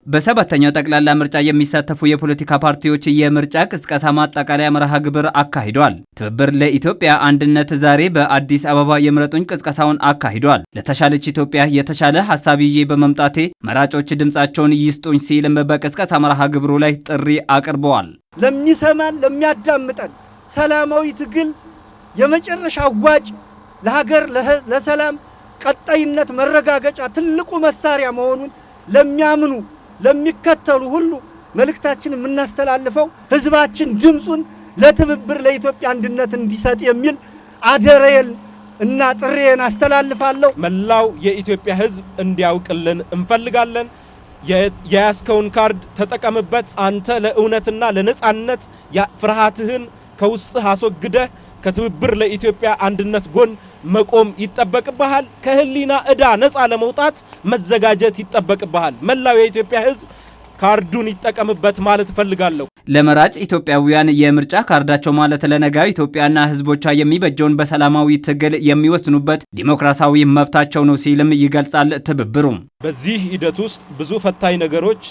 በሰባተኛው ጠቅላላ ምርጫ የሚሳተፉ የፖለቲካ ፓርቲዎች የምርጫ ቅስቀሳ ማጠቃለያ መርሃ ግብር አካሂደዋል። ትብብር ለኢትዮጵያ አንድነት ዛሬ በአዲስ አበባ የምረጡኝ ቅስቀሳውን አካሂደዋል። ለተሻለች ኢትዮጵያ የተሻለ ሀሳብ ይዤ በመምጣቴ መራጮች ድምጻቸውን ይስጡኝ ሲልም በቅስቀሳ መርሃ ግብሩ ላይ ጥሪ አቅርበዋል። ለሚሰማን ለሚያዳምጠን ሰላማዊ ትግል የመጨረሻ አዋጭ ለሀገር ለሰላም ቀጣይነት መረጋገጫ ትልቁ መሳሪያ መሆኑን ለሚያምኑ ለሚከተሉ ሁሉ መልእክታችን የምናስተላልፈው ህዝባችን ድምጹን ለትብብር ለኢትዮጵያ አንድነት እንዲሰጥ የሚል አደረየል እና ጥሪዬን አስተላልፋለሁ። መላው የኢትዮጵያ ህዝብ እንዲያውቅልን እንፈልጋለን። የያዝከውን ካርድ ተጠቀምበት። አንተ ለእውነትና ለነጻነት ፍርሃትህን ከውስጥህ አስወግደህ ከትብብር ለኢትዮጵያ አንድነት ጎን መቆም ይጠበቅብሃል። ከህሊና ዕዳ ነፃ ለመውጣት መዘጋጀት ይጠበቅብሃል። መላው የኢትዮጵያ ህዝብ ካርዱን ይጠቀምበት ማለት እፈልጋለሁ። ለመራጭ ኢትዮጵያውያን የምርጫ ካርዳቸው ማለት ለነገው ኢትዮጵያና ህዝቦቿ የሚበጀውን በሰላማዊ ትግል የሚወስኑበት ዲሞክራሲያዊ መብታቸው ነው ሲልም ይገልጻል። ትብብሩም በዚህ ሂደት ውስጥ ብዙ ፈታኝ ነገሮች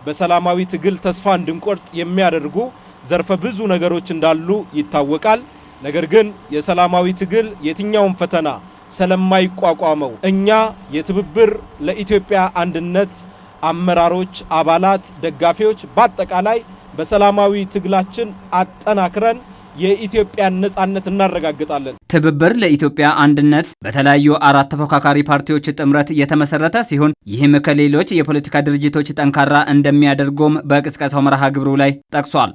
በሰላማዊ ትግል ተስፋ እንድንቆርጥ የሚያደርጉ ዘርፈ ብዙ ነገሮች እንዳሉ ይታወቃል። ነገር ግን የሰላማዊ ትግል የትኛውን ፈተና ስለማይቋቋመው እኛ የትብብር ለኢትዮጵያ አንድነት አመራሮች፣ አባላት፣ ደጋፊዎች በአጠቃላይ በሰላማዊ ትግላችን አጠናክረን የኢትዮጵያን ነጻነት እናረጋግጣለን። ትብብር ለኢትዮጵያ አንድነት በተለያዩ 4 ተፎካካሪ ፓርቲዎች ጥምረት የተመሰረተ ሲሆን ይህም ከሌሎች የፖለቲካ ድርጅቶች ጠንካራ እንደሚያደርገውም በቅስቀሳው መርሃ ግብሩ ላይ ጠቅሷል።